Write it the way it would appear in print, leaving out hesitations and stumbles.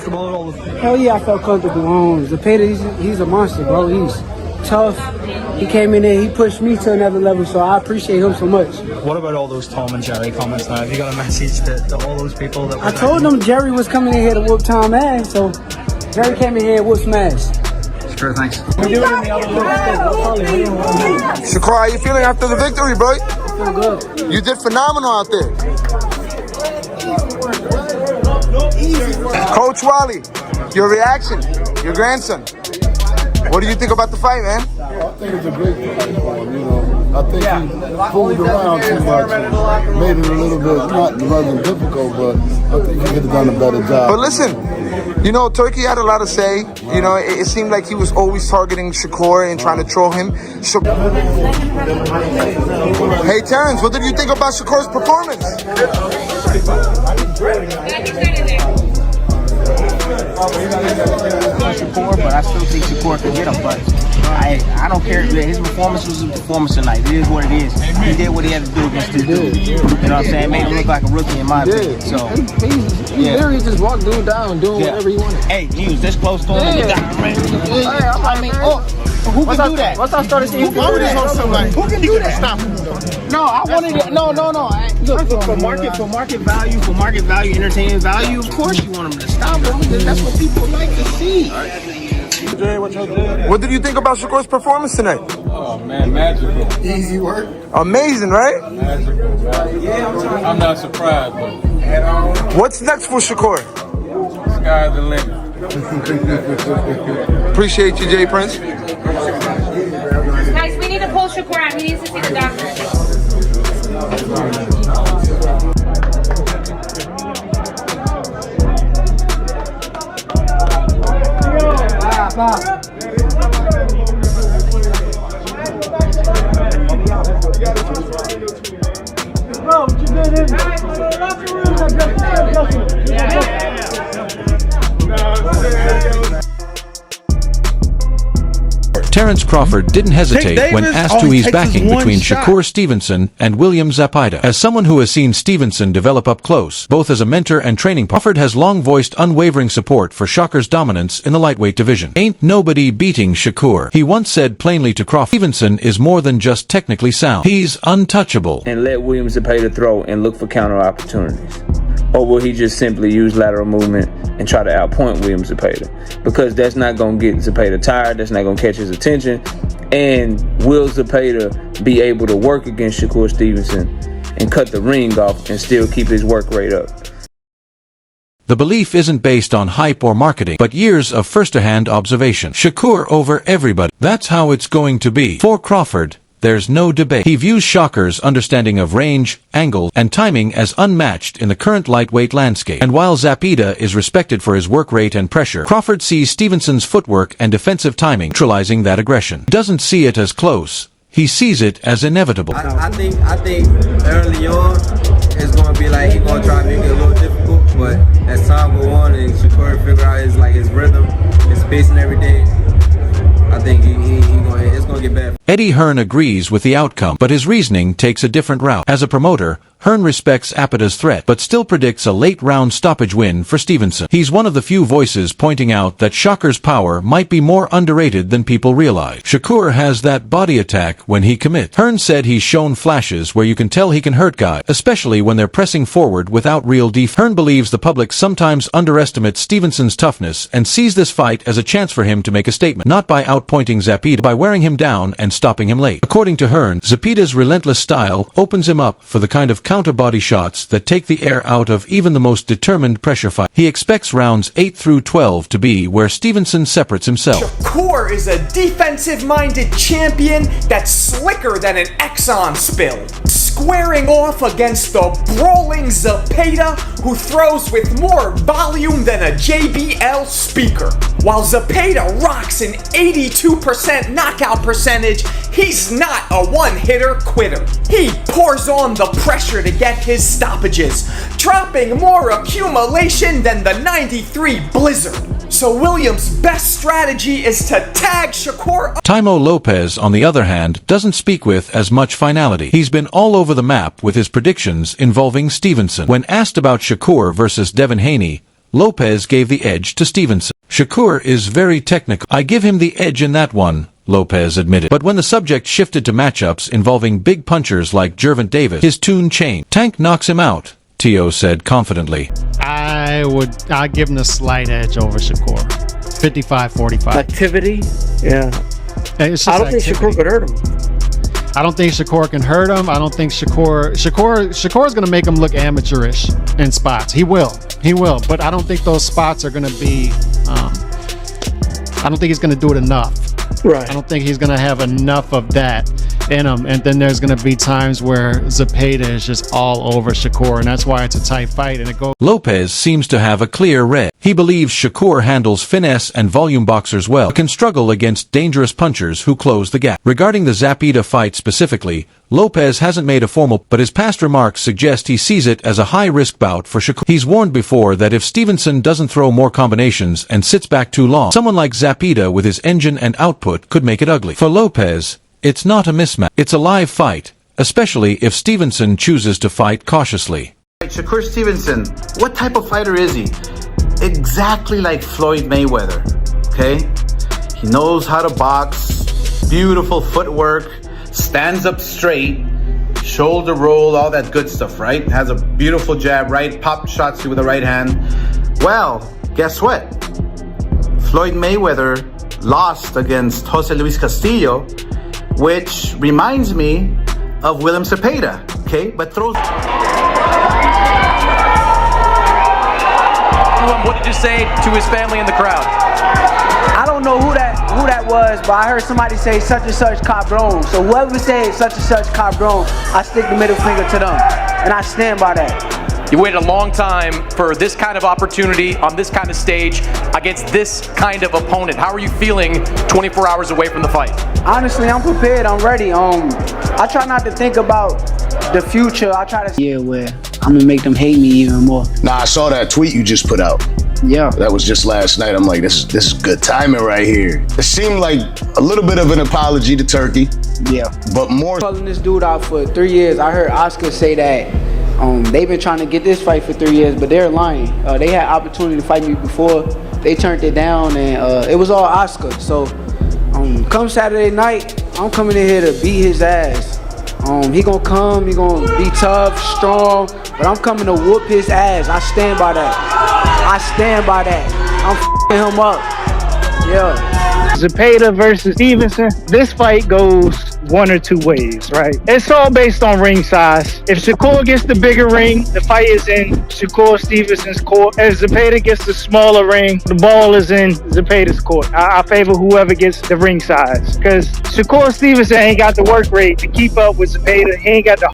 comfortable at all? Hell yeah, I felt comfortable. Zepeda, he's a monster, bro. He's tough. He came in there, he pushed me to another level, so I appreciate him so much. What about all those Tom and Jerry comments now? Have you got a message to all those people that I told them Jerry was coming in here to whoop Tom ass, so Jerry came in here and whooped some ass. Sure, thanks. Shakur, how you feeling after the victory, bro? I feel good. You did phenomenal out there. Coach Wally, your reaction, your grandson. What do you think about the fight, man? I think it's a great fight for him, you know. I think he fooled around too much and made it a little bit, it wasn't difficult, but I think he could have done a better job. But listen, you know, Turkey had a lot to say. You know, it seemed like he was always targeting Shakur and trying to troll him. Hey, Terrence, what did you think about Shakur's performance? Shakur, but I still think Shakur can get him. But I don't care. His performance was a performance tonight. It is what it is. He did what he had to do against this dude. You know what I'm saying? Made him look like a rookie in my opinion. So he literally just walked dude down doing whatever he wanted. Hey, he was this close to him. I mean, who can do that? Once I started seeing who can do that? Stop him. No, I wanted it. No. Look, for market value, entertainment value, of course you want him to stop him. That's what people like to see. What did you think about Shakur's performance tonight? Oh man, magical. Easy work. Amazing, right? Magical, man. I'm not surprised though. What's next for Shakur? Sky's the limit. Appreciate you, Jay Prince. Guys, we need to pull Shakur out. He needs to see the doctor. Bro, what you did in the locker room? Terrence Crawford didn't hesitate when asked who he's backing between Shakur Stevenson and William Zepeda. As someone who has seen Stevenson develop up close, both as a mentor and training partner, Crawford has long voiced unwavering support for Shakur's dominance in the lightweight division. Ain't nobody beating Shakur. He once said plainly to Crawford, Stevenson is more than just technically sound. He's untouchable. And let William Zepeda throw and look for counter opportunities. Or will he just simply use lateral movement and try to outpoint William Zepeda? Because that's not going to get Zepeda tired. That's not going to catch his attention. And will Zepeda be able to work against Shakur Stevenson and cut the ring off and still keep his work rate up? The belief isn't based on hype or marketing, but years of first-hand observation. Shakur over everybody. That's how it's going to be. For Crawford, there's no debate. He views Shakur's understanding of range, angle, and timing as unmatched in the current lightweight landscape. And while Zepeda is respected for his work rate and pressure, Crawford sees Stevenson's footwork and defensive timing neutralizing that aggression. He doesn't see it as close. He sees it as inevitable. I think early on it's going to be like he's going to try to make it a little difficult, but as time goes on and Shakur figure out his rhythm, his pace and everything, I think it's going to get bad. Eddie Hearn agrees with the outcome, but his reasoning takes a different route. As a promoter, Hearn respects Zepeda's threat, but still predicts a late-round stoppage win for Stevenson. He's one of the few voices pointing out that Shakur's power might be more underrated than people realize. Shakur has that body attack when he commits. Hearn said he's shown flashes where you can tell he can hurt guys, especially when they're pressing forward without real defense. Hearn believes the public sometimes underestimates Stevenson's toughness and sees this fight as a chance for him to make a statement, not by outpointing Zepeda, by wearing him down and stopping him late. According to Hearn, Zepeda's relentless style opens him up for the kind of counter-body shots that take the air out of even the most determined pressure fight. He expects rounds 8 through 12 to be where Stevenson separates himself. Shakur is a defensive-minded champion that's slicker than an Exxon spill, squaring off against the brawling Zepeda, who throws with more volume than a JBL speaker. While Zepeda rocks an 82% knockout percentage, he's not a one-hitter quitter. He pours on the pressure to get his stoppages, dropping more accumulation than the '93 Blizzard. So Williams' best strategy is to tag Shakur. Taimo Lopez, on the other hand, doesn't speak with as much finality. He's been all over the map with his predictions involving Stevenson. When asked about Shakur versus Devin Haney, Lopez gave the edge to Stevenson. Shakur is very technical. I give him the edge in that one, Lopez admitted. But when the subject shifted to matchups involving big punchers like Gervonta Davis, his tune changed. Tank knocks him out, Tio said confidently. I'd give him the slight edge over Shakur. 55-45. Activity? Yeah. It's just I don't think Shakur could hurt him. I don't think Shakur can hurt him. I don't think Shakur's going to make him look amateurish in spots. He will. But I don't think those spots are going to be, I don't think he's going to do it enough. Right. I don't think he's going to have enough of that in him. And then there's going to be times where Zepeda is just all over Shakur, and that's why it's a tight fight. And it goes. Lopez seems to have a clear red. He believes Shakur handles finesse and volume boxers well, but can struggle against dangerous punchers who close the gap. Regarding the Zepeda fight specifically, Lopez hasn't made a formal, but his past remarks suggest he sees it as a high-risk bout for Shakur. He's warned before that if Stevenson doesn't throw more combinations and sits back too long, someone like Zepeda with his engine and output could make it ugly. For Lopez, it's not a mismatch. It's a live fight, especially if Stevenson chooses to fight cautiously. Shakur Stevenson, what type of fighter is he? Exactly like Floyd Mayweather, okay? He knows how to box, beautiful footwork, stands up straight, shoulder roll, all that good stuff, right? Has a beautiful jab, right? Pop shots you with the right hand. Well, guess what? Floyd Mayweather lost against Jose Luis Castillo, which reminds me of William Zepeda, okay? But throws... What did you say to his family in the crowd? I don't know who that was, but I heard somebody say such and such cabron. So whoever said such and such cabron, I stick the middle finger to them, and I stand by that. You waited a long time for this kind of opportunity on this kind of stage against this kind of opponent. How are you feeling 24 hours away from the fight? Honestly, I'm prepared. I'm ready. I try not to think about the future. I try to where I'm gonna make them hate me even more. Nah, I saw that tweet you just put out. Yeah. That was just last night. I'm like, this is good timing right here. It seemed like a little bit of an apology to Turkey. Yeah. But more. Calling this dude out for 3 years. I heard Oscar say that they've been trying to get this fight for 3 years, but they're lying. They had opportunity to fight me before. They turned it down, and it was all Oscar. So come Saturday night, I'm coming in here to beat his ass. He gonna come, he gonna be tough, strong, but I'm coming to whoop his ass. I stand by that. I'm f***ing him up. Yeah. Zepeda versus Stevenson, this fight goes one or two ways, right? It's all based on ring size. If Shakur gets the bigger ring, the fight is in Shakur Stevenson's court. If Zepeda gets the smaller ring, the ball is in Zepeda's court. I favor whoever gets the ring size, because Shakur Stevenson ain't got the work rate to keep up with Zepeda. He ain't got the